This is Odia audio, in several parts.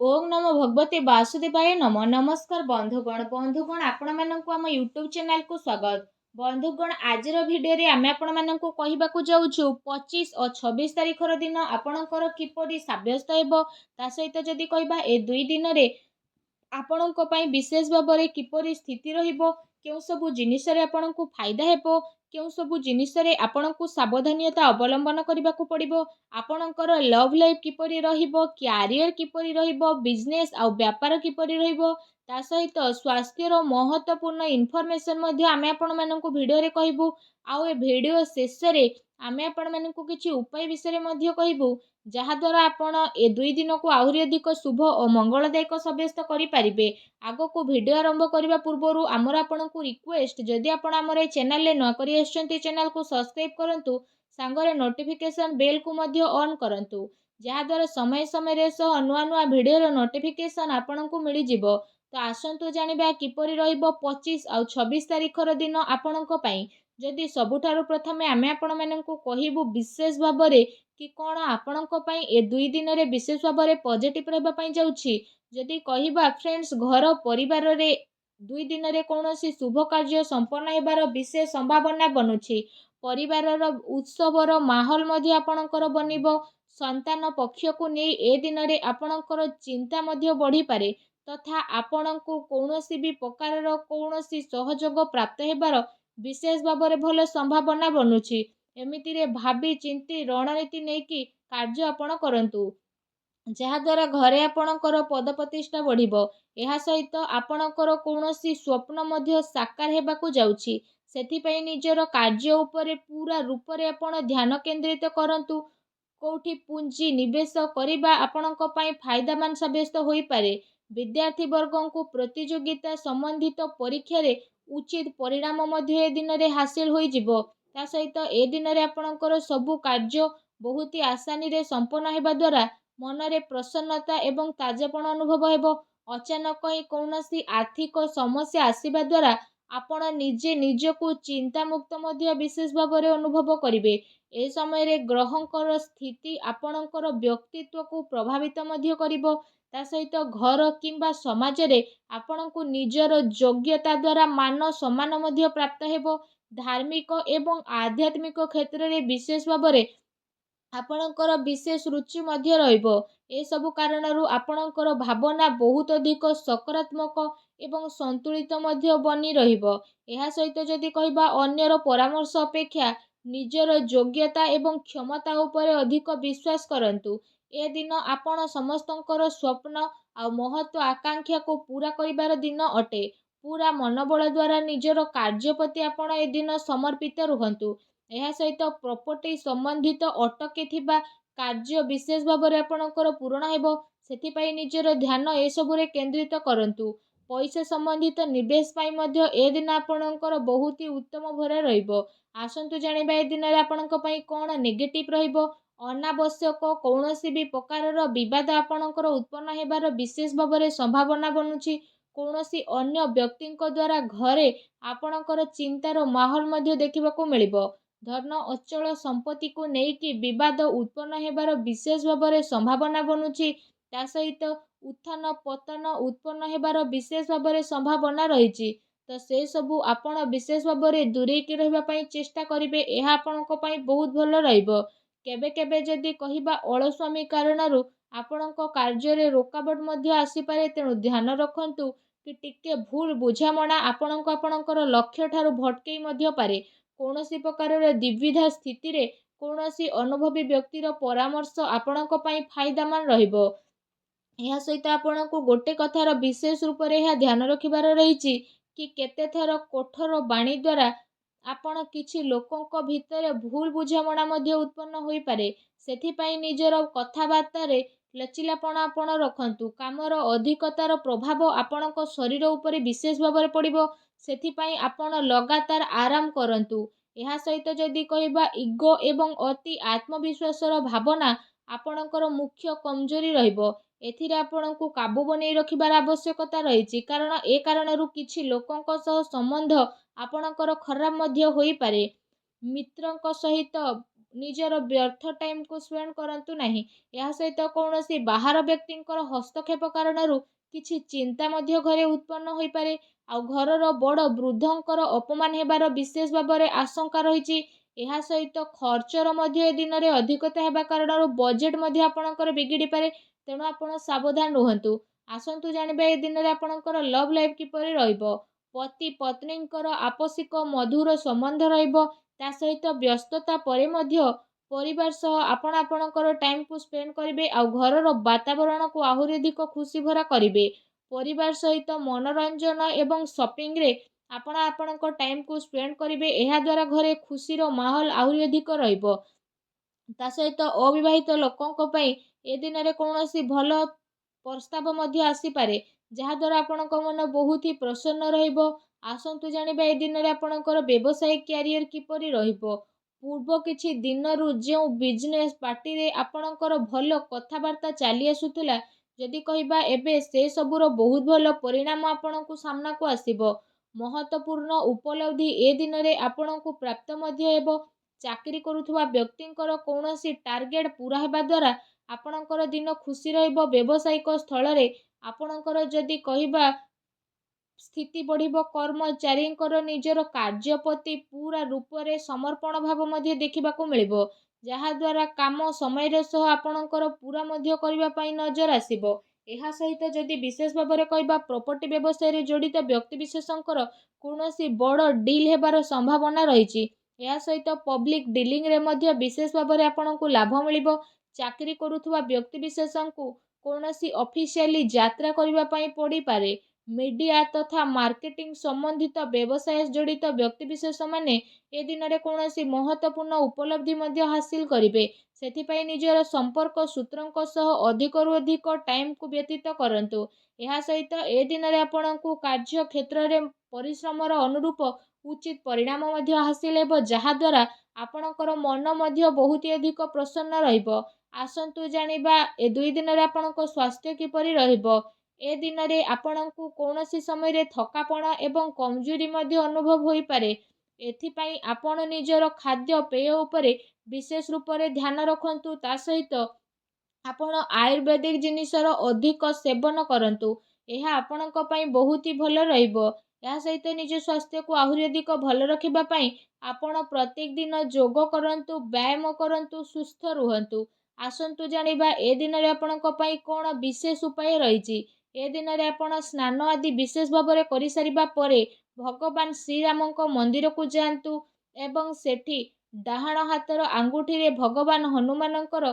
ओम नमो भगवते वासुदेवाय नमः। नमस्कार बंधुगण आपण मानक आम यूट्यूब चैनल को स्वागत। बंधुगण आज भिडियो आमे आपण मानक कहवाक जाऊँ 25 और 26 तारीखर दिन आपणकर किपरि सब्यस्त हेबो ता सहित जदि कहबा ए दुई दिन रे ଆପଣଙ୍କ ପାଇଁ ବିଶେଷ ଭାବରେ କିପରି ସ୍ଥିତି ରହିବ, କେଉଁ ସବୁ ଜିନିଷରେ ଆପଣଙ୍କୁ ଫାଇଦା ହେବ, କେଉଁ ସବୁ ଜିନିଷରେ ଆପଣଙ୍କୁ ସାବଧାନତା ଅବଲମ୍ବନ କରିବାକୁ ପଡ଼ିବ, ଆପଣଙ୍କର ଲଭ୍ ଲାଇଫ୍ କିପରି ରହିବ, କ୍ୟାରିୟର କିପରି ରହିବ, ବିଜନେସ୍ ଆଉ ବ୍ୟାପାର କିପରି ରହିବ, ତା ସହିତ ସ୍ୱାସ୍ଥ୍ୟର ମହତ୍ତ୍ୱପୂର୍ଣ୍ଣ ଇନଫର୍ମେସନ୍ ମଧ୍ୟ ଆମେ ଆପଣମାନଙ୍କୁ ଭିଡ଼ିଓରେ କହିବୁ। ଆଉ ଏ ଭିଡ଼ିଓ ଶେଷରେ ଆମେ ଆପଣମାନଙ୍କୁ କିଛି ଉପାୟ ବିଷୟରେ ମଧ୍ୟ କହିବୁ, ଯାହାଦ୍ୱାରା ଆପଣ ଏ ଦୁଇ ଦିନକୁ ଆହୁରି ଅଧିକ ଶୁଭ ଓ ମଙ୍ଗଳଦାୟକ ସାବ୍ୟସ୍ତ କରିପାରିବେ। ଆଗକୁ ଭିଡ଼ିଓ ଆରମ୍ଭ କରିବା ପୂର୍ବରୁ ଆମର ଆପଣଙ୍କୁ ରିକ୍ୱେଷ୍ଟ, ଯଦି ଆପଣ ଆମର ଏ ଚ୍ୟାନେଲରେ ନୂଆ କରି ଆସିଛନ୍ତି ଚ୍ୟାନେଲକୁ ସବସ୍କ୍ରାଇବ୍ କରନ୍ତୁ, ସାଙ୍ଗରେ ନୋଟିଫିକେସନ୍ ବେଲ୍କୁ ମଧ୍ୟ ଅନ୍ କରନ୍ତୁ, ଯାହାଦ୍ୱାରା ସମୟ ସମୟରେ ସହ ନୂଆ ନୂଆ ଭିଡ଼ିଓର ନୋଟିଫିକେସନ୍ ଆପଣଙ୍କୁ ମିଳିଯିବ। ତ ଆସନ୍ତୁ ଜାଣିବା କିପରି ରହିବ 25 ଆଉ 26 ତାରିଖର ଦିନ ଆପଣଙ୍କ ପାଇଁ। ଯଦି ସବୁଠାରୁ ପ୍ରଥମେ ଆମେ ଆପଣମାନଙ୍କୁ କହିବୁ ବିଶେଷ ଭାବରେ କି କ'ଣ ଆପଣଙ୍କ ପାଇଁ ଏ ଦୁଇ ଦିନରେ ବିଶେଷ ଭାବରେ ପଜିଟିଭ୍ ରହିବା ପାଇଁ ଯାଉଛି। ଯଦି କହିବା ଫ୍ରେଣ୍ଡସ୍, ଘର ପରିବାରରେ ଦୁଇ ଦିନରେ କୌଣସି ଶୁଭ କାର୍ଯ୍ୟ ସମ୍ପନ୍ନ ହେବାର ବିଶେଷ ସମ୍ଭାବନା ବନୁଛି। ପରିବାରର ଉତ୍ସବର ମାହୋଲ ମଧ୍ୟ ଆପଣଙ୍କର ବନିବ। ସନ୍ତାନ ପକ୍ଷକୁ ନେଇ ଏ ଦିନରେ ଆପଣଙ୍କର ଚିନ୍ତା ମଧ୍ୟ ବଢ଼ିପାରେ ତଥା ଆପଣଙ୍କୁ କୌଣସି ବି ପ୍ରକାରର କୌଣସି ସହଯୋଗ ପ୍ରାପ୍ତ ହେବାର ବିଶେଷ ଭାବରେ ଭଲ ସମ୍ଭାବନା ବନୁଛି। ଏମିତିରେ ଭାବି ଚିନ୍ତି ରଣନୀତି ନେଇକି କାର୍ଯ୍ୟ ଆପଣ କରନ୍ତୁ, ଯାହାଦ୍ୱାରା ଘରେ ଆପଣଙ୍କର ପଦପ୍ରତିଷ୍ଠା ବଢ଼ିବ। ଏହା ସହିତ ଆପଣଙ୍କର କୌଣସି ସ୍ୱପ୍ନ ମଧ୍ୟ ସାକାର ହେବାକୁ ଯାଉଛି। ସେଥିପାଇଁ ନିଜର କାର୍ଯ୍ୟ ଉପରେ ପୁରା ରୂପରେ ଆପଣ ଧ୍ୟାନ କେନ୍ଦ୍ରିତ କରନ୍ତୁ। କୋଉଠି ପୁଞ୍ଜି ନିବେଶ କରିବା ଆପଣଙ୍କ ପାଇଁ ଫାଇଦାମାନ ସାବ୍ୟସ୍ତ ହୋଇପାରେ। ବିଦ୍ୟାର୍ଥୀ ବର୍ଗଙ୍କୁ ପ୍ରତିଯୋଗିତା ସମ୍ବନ୍ଧିତ ପରୀକ୍ଷାରେ ଉଚିତ ପରିଣାମ ମଧ୍ୟ ଏ ଦିନରେ ହାସିଲ ହୋଇଯିବ। ତା ସହିତ ଏ ଦିନରେ ଆପଣଙ୍କର ସବୁ କାର୍ଯ୍ୟ ବହୁତ ଆସାନୀରେ ସମ୍ପନ୍ନ ହେବା ଦ୍ୱାରା ମନରେ ପ୍ରସନ୍ନତା ଏବଂ ତାଜାପଣ ଅନୁଭବ ହେବ। ଅଚାନକ ହିଁ କୌଣସି ଆର୍ଥିକ ସମସ୍ୟା ଆସିବା ଦ୍ୱାରା ଆପଣ ନିଜେ ନିଜକୁ ଚିନ୍ତାମୁକ୍ତ ମଧ୍ୟ ବିଶେଷ ଭାବରେ ଅନୁଭବ କରିବେ। ଏ ସମୟରେ ଗ୍ରହଙ୍କର ସ୍ଥିତି ଆପଣଙ୍କର ବ୍ୟକ୍ତିତ୍ୱକୁ ପ୍ରଭାବିତ ମଧ୍ୟ କରିବ। ତା ସହିତ ଘର କିମ୍ବା ସମାଜରେ ଆପଣଙ୍କୁ ନିଜର ଯୋଗ୍ୟତା ଦ୍ୱାରା ମାନ ସମ୍ମାନ ମଧ୍ୟ ପ୍ରାପ୍ତ ହେବ। ଧାର୍ମିକ ଏବଂ ଆଧ୍ୟାତ୍ମିକ କ୍ଷେତ୍ରରେ ବିଶେଷ ଭାବରେ ଆପଣଙ୍କର ବିଶେଷ ରୁଚି ମଧ୍ୟ ରହିବ। ଏସବୁ କାରଣରୁ ଆପଣଙ୍କର ଭାବନା ବହୁତ ଅଧିକ ସକାରାତ୍ମକ ଏବଂ ସନ୍ତୁଳିତ ମଧ୍ୟ ବନି ରହିବ। ଏହା ସହିତ ଯଦି କହିବା ଅନ୍ୟର ପରାମର୍ଶ ଅପେକ୍ଷା ନିଜର ଯୋଗ୍ୟତା ଏବଂ କ୍ଷମତା ଉପରେ ଅଧିକ ବିଶ୍ୱାସ କରନ୍ତୁ। ଏ ଦିନ ଆପଣ ସମସ୍ତଙ୍କର ସ୍ୱପ୍ନ ଆଉ ମହତ୍ତ୍ୱ ଆକାଂକ୍ଷାକୁ ପୂରା କରିବାର ଦିନ ଅଟେ। ପୁରା ମନୋବଳ ଦ୍ୱାରା ନିଜର କାର୍ଯ୍ୟ ପ୍ରତି ଆପଣ ଏ ଦିନ ସମର୍ପିତ ରୁହନ୍ତୁ। ଏହା ସହିତ ପ୍ରପର୍ଟି ସମ୍ବନ୍ଧିତ ଅଟକି ଥିବା କାର୍ଯ୍ୟ ବିଶେଷ ଭାବରେ ଆପଣଙ୍କର ପୂରଣ ହେବ। ସେଥିପାଇଁ ନିଜର ଧ୍ୟାନ ଏସବୁରେ କେନ୍ଦ୍ରିତ କରନ୍ତୁ। ପଇସା ସମ୍ବନ୍ଧିତ ନିବେଶ ପାଇଁ ମଧ୍ୟ ଏ ଦିନ ଆପଣଙ୍କର ବହୁତ ଉତ୍ତମ ଭରା ରହିବ। ଆସନ୍ତୁ ଜାଣିବା ଏ ଦିନରେ ଆପଣଙ୍କ ପାଇଁ କ'ଣ ନେଗେଟିଭ୍ ରହିବ। ଅନାବଶ୍ୟକ କୌଣସି ବି ପ୍ରକାରର ବିବାଦ ଆପଣଙ୍କର ଉତ୍ପନ୍ନ ହେବାର ବିଶେଷ ଭାବରେ ସମ୍ଭାବନା ବନୁଛି। କୌଣସି ଅନ୍ୟ ବ୍ୟକ୍ତିଙ୍କ ଦ୍ୱାରା ଘରେ ଆପଣଙ୍କର ଚିନ୍ତାର ମାହୋଲ ମଧ୍ୟ ଦେଖିବାକୁ ମିଳିବ। ଧନ ଅଚଳ ସମ୍ପତ୍ତିକୁ ନେଇକି ବିବାଦ ଉତ୍ପନ୍ନ ହେବାର ବିଶେଷ ଭାବରେ ସମ୍ଭାବନା ବନୁଛି। ତା ସହିତ ଉତ୍ଥାନ ପତନ ଉତ୍ପନ୍ନ ହେବାର ବିଶେଷ ଭାବରେ ସମ୍ଭାବନା ରହିଛି। ତ ସେ ସବୁ ଆପଣ ବିଶେଷ ଭାବରେ ଦୂରେଇକି ରହିବା ପାଇଁ ଚେଷ୍ଟା କରିବେ। ଏହା ଆପଣଙ୍କ ପାଇଁ ବହୁତ ଭଲ ରହିବ। କେବେ କେବେ ଯଦି କହିବା ଅଳସ୍ୱାମୀ କାରଣରୁ ଆପଣଙ୍କ କାର୍ଯ୍ୟରେ ରୋକାବଟ ମଧ୍ୟ ଆସିପାରେ, ତେଣୁ ଧ୍ୟାନ ରଖନ୍ତୁ କି ଟିକେ ଭୁଲ ବୁଝାମଣା ଆପଣଙ୍କର ଲକ୍ଷ୍ୟ ଠାରୁ ଭଟକେଇ ମଧ୍ୟ ପାରେ। କୌଣସି ପ୍ରକାରର ଦ୍ୱିବିଧା ସ୍ଥିତିରେ କୌଣସି ଅନୁଭବୀ ବ୍ୟକ୍ତିର ପରାମର୍ଶ ଆପଣଙ୍କ ପାଇଁ ଫାଇଦାମାନ ରହିବ। ଏହା ସହିତ ଆପଣଙ୍କୁ ଗୋଟେ କଥାର ବିଶେଷ ରୂପରେ ଏହା ଧ୍ୟାନ ରଖିବାର ରହିଛି କି କେତେଥର କଠୋର ବାଣୀ ଦ୍ୱାରା ଆପଣ କିଛି ଲୋକଙ୍କ ଭିତରେ ଭୁଲ ବୁଝାମଣା ମଧ୍ୟ ଉତ୍ପନ୍ନ ହୋଇପାରେ। ସେଥିପାଇଁ ନିଜର କଥାବାର୍ତ୍ତାରେ ଲଚିଲାପଣ ଆପଣ ରଖନ୍ତୁ। କାମର ଅଧିକତାର ପ୍ରଭାବ ଆପଣଙ୍କ ଶରୀର ଉପରେ ବିଶେଷ ଭାବରେ ପଡ଼ିବ। ସେଥିପାଇଁ ଆପଣ ଲଗାତାର ଆରାମ କରନ୍ତୁ। ଏହା ସହିତ ଯଦି କହିବା ଇଗୋ ଏବଂ ଅତି ଆତ୍ମବିଶ୍ୱାସର ଭାବନା ଆପଣଙ୍କର ମୁଖ୍ୟ କମଜୋରି ରହିବ। ଏଥିରେ ଆପଣଙ୍କୁ କାବୁ ବନେଇ ରଖିବାର ଆବଶ୍ୟକତା ରହିଛି, କାରଣ ଏ କାରଣରୁ କିଛି ଲୋକଙ୍କ ସହ ସମ୍ବନ୍ଧ ଆପଣଙ୍କର ଖରାପ ମଧ୍ୟ ହୋଇପାରେ। ମିତ୍ରଙ୍କ ସହିତ ନିଜର ବ୍ୟର୍ଥ ଟାଇମ୍କୁ ସ୍ପେଣ୍ଡ କରନ୍ତୁ ନାହିଁ। ଏହା ସହିତ କୌଣସି ବାହାର ବ୍ୟକ୍ତିଙ୍କର ହସ୍ତକ୍ଷେପ କାରଣରୁ କିଛି ଚିନ୍ତା ମଧ୍ୟ ଘରେ ଉତ୍ପନ୍ନ ହୋଇପାରେ। ଆଉ ଘରର ବଡ଼ ବୃଦ୍ଧଙ୍କର ଅପମାନ ହେବାର ବିଶେଷ ଭାବରେ ଆଶଙ୍କା ରହିଛି। ଏହା ସହିତ ଖର୍ଚ୍ଚର ମଧ୍ୟ ଏ ଦିନରେ ଅଧିକତା ହେବା କାରଣରୁ ବଜେଟ୍ ମଧ୍ୟ ଆପଣଙ୍କର ବିଗିଡ଼ିପାରେ। ତେଣୁ ଆପଣ ସାବଧାନ ରୁହନ୍ତୁ। ଆସନ୍ତୁ ଜାଣିବା ଏ ଦିନରେ ଆପଣଙ୍କର ଲଭ୍ ଲାଇଫ୍ କିପରି ରହିବ। ପତି ପତ୍ନୀଙ୍କର ଆପୋଷିକ ମଧୁର ସମ୍ବନ୍ଧ ରହିବ। ତା ସହିତ ବ୍ୟସ୍ତତା ପରେ ମଧ୍ୟ ପରିବାର ସହ ଆପଣ ଆପଣଙ୍କର ଟାଇମ୍କୁ ସ୍ପେଣ୍ଡ କରିବେ। ଆଉ ଘରର ବାତାବରଣକୁ ଆହୁରି ଅଧିକ ଖୁସି ଭରା କରିବେ। ପରିବାର ସହିତ ମନୋରଞ୍ଜନ ଏବଂ ସପିଂରେ ଆପଣ ଆପଣଙ୍କ ଟାଇମ୍କୁ ସ୍ପେଣ୍ଡ କରିବେ। ଏହାଦ୍ୱାରା ଘରେ ଖୁସିର ମାହୋଲ ଆହୁରି ଅଧିକ ରହିବ। ତା ସହିତ ଅବିବାହିତ ଲୋକଙ୍କ ପାଇଁ ଏ ଦିନରେ କୌଣସି ଭଲ ପ୍ରସ୍ତାବ ମଧ୍ୟ ଆସିପାରେ, ଯାହାଦ୍ୱାରା ଆପଣଙ୍କ ମନ ବହୁତ ହି ପ୍ରସନ୍ନ ରହିବ। ଆସନ୍ତୁ ଜାଣିବା ଏ ଦିନରେ ଆପଣଙ୍କର ବ୍ୟବସାୟିକ କ୍ୟାରିୟର କିପରି ରହିବ। ପୂର୍ବ କିଛି ଦିନରୁ ଯେଉଁ ବିଜନେସ୍ ପାର୍ଟିରେ ଆପଣଙ୍କର ଭଲ କଥାବାର୍ତ୍ତା ଚାଲି ଆସୁଥିଲା, ଯଦି କହିବା ଏବେ ସେ ସବୁର ବହୁତ ଭଲ ପରିଣାମ ଆପଣଙ୍କୁ ସାମ୍ନାକୁ ଆସିବ। ମହତ୍ତ୍ୱପୂର୍ଣ୍ଣ ଉପଲବ୍ଧି ଏ ଦିନରେ ଆପଣଙ୍କୁ ପ୍ରାପ୍ତ ମଧ୍ୟ ହେବ। ଚାକିରି କରୁଥିବା ବ୍ୟକ୍ତିଙ୍କର କୌଣସି ଟାର୍ଗେଟ ପୂରା ହେବା ଦ୍ୱାରା ଆପଣଙ୍କର ଦିନ ଖୁସି ରହିବ। ବ୍ୟବସାୟିକ ସ୍ଥଳରେ ଆପଣଙ୍କର ଯଦି କହିବା ସ୍ଥିତି ବଢ଼ିବ। କର୍ମଚାରୀଙ୍କର ନିଜର କାର୍ଯ୍ୟ ପ୍ରତି ପୁରା ରୂପରେ ସମର୍ପଣ ଭାବ ମଧ୍ୟ ଦେଖିବାକୁ ମିଳିବ, ଯାହାଦ୍ୱାରା କାମ ସମୟରେ ସହ ଆପଣଙ୍କର ପୁରା ମଧ୍ୟ କରିବା ପାଇଁ ନଜର ଆସିବ। ଏହା ସହିତ ଯଦି ବିଶେଷ ଭାବରେ କହିବା ପ୍ରପର୍ଟି ବ୍ୟବସାୟରେ ଜଡ଼ିତ ବ୍ୟକ୍ତିବିଶେଷଙ୍କର କୌଣସି ବଡ଼ ଡିଲ୍ ହେବାର ସମ୍ଭାବନା ରହିଛି। ଏହା ସହିତ ପବ୍ଲିକ୍ ଡିଲିଂରେ ମଧ୍ୟ ବିଶେଷ ଭାବରେ ଆପଣଙ୍କୁ ଲାଭ ମିଳିବ। ଚାକିରି କରୁଥିବା ବ୍ୟକ୍ତିବିଶେଷଙ୍କୁ କୌଣସି ଅଫିସିଆଲି ଯାତ୍ରା କରିବା ପାଇଁ ପଡ଼ିପାରେ। ମିଡ଼ିଆ ତଥା ମାର୍କେଟିଂ ସମ୍ବନ୍ଧିତ ବ୍ୟବସାୟ ଜଡ଼ିତ ବ୍ୟକ୍ତିବିଶେଷମାନେ ଏ ଦିନରେ କୌଣସି ମହତ୍ତ୍ୱପୂର୍ଣ୍ଣ ଉପଲବ୍ଧି ମଧ୍ୟ ହାସିଲ କରିବେ। ସେଥିପାଇଁ ନିଜର ସମ୍ପର୍କ ସୂତ୍ରଙ୍କ ସହ ଅଧିକରୁ ଅଧିକ ଟାଇମ୍କୁ ବ୍ୟତୀତ କରନ୍ତୁ। ଏହା ସହିତ ଏ ଦିନରେ ଆପଣଙ୍କୁ କାର୍ଯ୍ୟକ୍ଷେତ୍ରରେ ପରିଶ୍ରମର ଅନୁରୂପ ଉଚିତ ପରିଣାମ ମଧ୍ୟ ହାସିଲ ହେବ, ଯାହାଦ୍ୱାରା ଆପଣଙ୍କର ମନ ମଧ୍ୟ ବହୁତ ଅଧିକ ପ୍ରସନ୍ନ ରହିବ। ଆସନ୍ତୁ ଜାଣିବା ଏ 2 ଦିନରେ ଆପଣଙ୍କ ସ୍ୱାସ୍ଥ୍ୟ କିପରି ରହିବ। ଏ ଦିନରେ ଆପଣଙ୍କୁ କୌଣସି ସମୟରେ ଥକାପଣ ଏବଂ କମଜୋରି ମଧ୍ୟ ଅନୁଭବ ହୋଇପାରେ। ଏଥିପାଇଁ ଆପଣ ନିଜର ଖାଦ୍ୟପେୟ ଉପରେ ବିଶେଷ ରୂପରେ ଧ୍ୟାନ ରଖନ୍ତୁ। ତା ସହିତ ଆପଣ ଆୟୁର୍ବେଦିକ ଜିନିଷର ଅଧିକ ସେବନ କରନ୍ତୁ। ଏହା ଆପଣଙ୍କ ପାଇଁ ବହୁତ ହି ଭଲ ରହିବ। ଏହା ସହିତ ନିଜ ସ୍ୱାସ୍ଥ୍ୟକୁ ଆହୁରି ଅଧିକ ଭଲ ରଖିବା ପାଇଁ ଆପଣ ପ୍ରତ୍ୟେକ ଦିନ ଯୋଗ କରନ୍ତୁ, ବ୍ୟାୟାମ କରନ୍ତୁ, ସୁସ୍ଥ ରୁହନ୍ତୁ। ଆସନ୍ତୁ ଜାଣିବା ଏ ଦିନରେ ଆପଣଙ୍କ ପାଇଁ କ'ଣ ବିଶେଷ ଉପାୟ ରହିଛି। ଏ ଦିନରେ ଆପଣ ସ୍ନାନ ଆଦି ବିଶେଷ ଭାବରେ କରିସାରିବା ପରେ ଭଗବାନ ଶ୍ରୀରାମଙ୍କ ମନ୍ଦିରକୁ ଯାଆନ୍ତୁ ଏବଂ ସେଠି ଡାହାଣ ହାତର ଆଙ୍ଗୁଠିରେ ଭଗବାନ ହନୁମାନଙ୍କର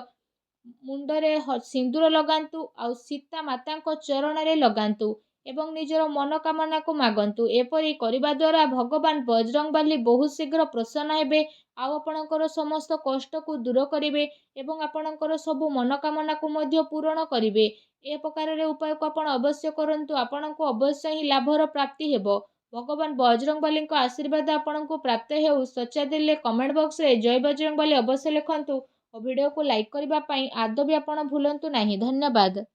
ମୁଣ୍ଡରେ ସିନ୍ଦୁର ଲଗାନ୍ତୁ। ଆଉ ସୀତା ମାତାଙ୍କ ଚରଣରେ ଲଗାନ୍ତୁ ଏବଂ ନିଜର ମନୋକାମନାକୁ ମାଗନ୍ତୁ। ଏପରି କରିବା ଦ୍ୱାରା ଭଗବାନ ବଜରଙ୍ଗବାଲି ବହୁତ ଶୀଘ୍ର ପ୍ରସନ୍ନ ହେବେ। ଆଉ ଆପଣଙ୍କର ସମସ୍ତ କଷ୍ଟକୁ ଦୂର କରିବେ ଏବଂ ଆପଣଙ୍କର ସବୁ ମନୋକାମନାକୁ ମଧ୍ୟ ପୂରଣ କରିବେ। ଏ ପ୍ରକାରରେ ଉପାୟକୁ ଆପଣ ଅବଶ୍ୟ କରନ୍ତୁ। ଆପଣଙ୍କୁ ଅବଶ୍ୟ ହିଁ ଲାଭର ପ୍ରାପ୍ତି ହେବ। ଭଗବାନ ବଜରଙ୍ଗବାଲିଙ୍କ ଆଶୀର୍ବାଦ ଆପଣଙ୍କୁ ପ୍ରାପ୍ତ ହେଉ। ସଚ୍ଚା ଦିଲରେ କମେଣ୍ଟ ବକ୍ସରେ ଜୟ ବଜରଙ୍ଗବାଲି ଅବଶ୍ୟ ଲେଖନ୍ତୁ ଓ ଭିଡ଼ିଓକୁ ଲାଇକ୍ କରିବା ପାଇଁ ଆଦୌ ବି ଆପଣ ଭୁଲନ୍ତୁ ନାହିଁ। ଧନ୍ୟବାଦ।